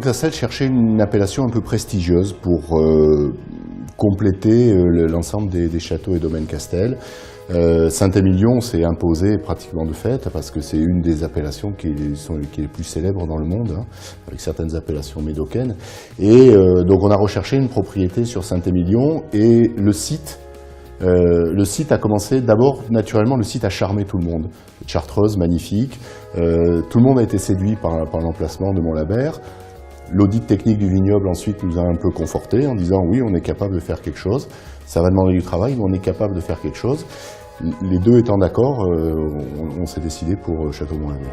Castel cherchait une appellation un peu prestigieuse pour compléter l'ensemble des châteaux et domaines Castel. Saint-Émilion s'est imposé pratiquement de fait parce que c'est une des appellations qui est les plus célèbres dans le monde, hein, avec certaines appellations médocaines. Et donc on a recherché une propriété sur Saint-Émilion et le site a commencé d'abord, naturellement, le site a charmé tout le monde. Chartreuse, magnifique. Tout le monde a été séduit par l'emplacement de Montlabert. L'audit technique du vignoble ensuite nous a un peu confortés en disant oui, on est capable de faire quelque chose. Ça va demander du travail, mais on est capable de faire quelque chose. Les deux étant d'accord, on s'est décidé pour Château Montlabert.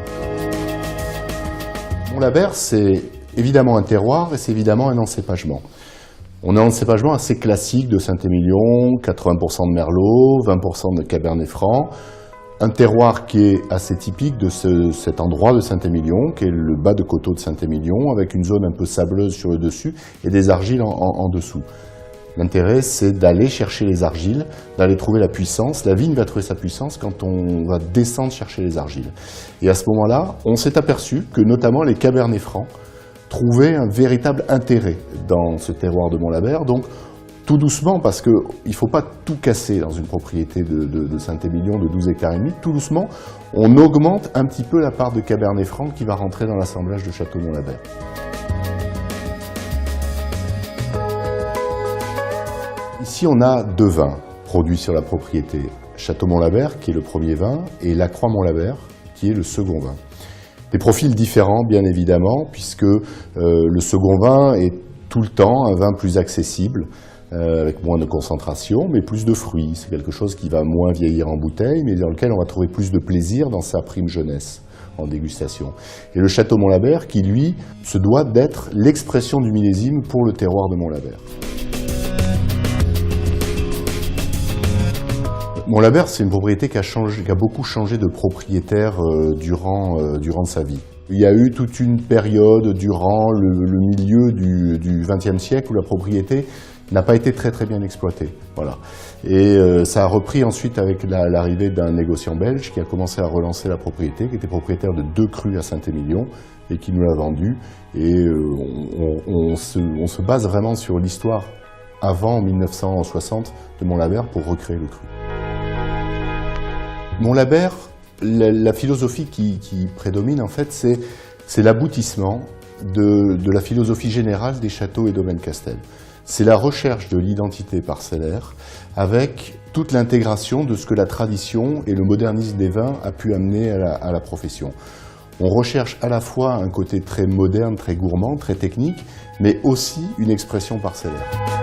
Montlabert, c'est évidemment un terroir et c'est évidemment un encépagement. On a un encépagement assez classique de Saint-Émilion, 80% de Merlot, 20% de Cabernet Franc. Un terroir qui est assez typique de cet endroit de Saint-Émilion, qui est le bas de coteau de Saint-Émilion, avec une zone un peu sableuse sur le dessus et des argiles en dessous. L'intérêt, c'est d'aller chercher les argiles, d'aller trouver la puissance. La vigne va trouver sa puissance quand on va descendre chercher les argiles. Et à ce moment-là, on s'est aperçu que notamment les Cabernet Franc trouvaient un véritable intérêt dans ce terroir de Montlabert. Donc, tout doucement, parce qu'il ne faut pas tout casser dans une propriété de Saint-Émilion de 12 hectares et demi. Tout doucement, on augmente un petit peu la part de Cabernet Franc qui va rentrer dans l'assemblage de Château Montlabert. Ici, on a deux vins produits sur la propriété. Château Montlabert, qui est le premier vin, et La Croix Montlabert, qui est le second vin. Des profils différents, bien évidemment, puisque le second vin est tout le temps un vin plus accessible, avec moins de concentration, mais plus de fruits. C'est quelque chose qui va moins vieillir en bouteille, mais dans lequel on va trouver plus de plaisir dans sa prime jeunesse en dégustation. Et le Château Montlabert, qui lui, se doit d'être l'expression du millésime pour le terroir de Montlabert. Montlabert, c'est une propriété qui a beaucoup changé de propriétaire durant sa vie. Il y a eu toute une période durant le milieu du XXe siècle où la propriété n'a pas été très bien exploitée. Voilà. Et ça a repris ensuite avec l'arrivée d'un négociant belge qui a commencé à relancer la propriété, qui était propriétaire de 2 crus à Saint-Émilion et qui nous l'a vendu. Et on se base vraiment sur l'histoire avant 1960 de Montlabert pour recréer le cru. Montlabert, la philosophie qui prédomine en fait, c'est l'aboutissement de la philosophie générale des châteaux et domaines Castel. C'est la recherche de l'identité parcellaire avec toute l'intégration de ce que la tradition et le modernisme des vins a pu amener à la profession. On recherche à la fois un côté très moderne, très gourmand, très technique, mais aussi une expression parcellaire.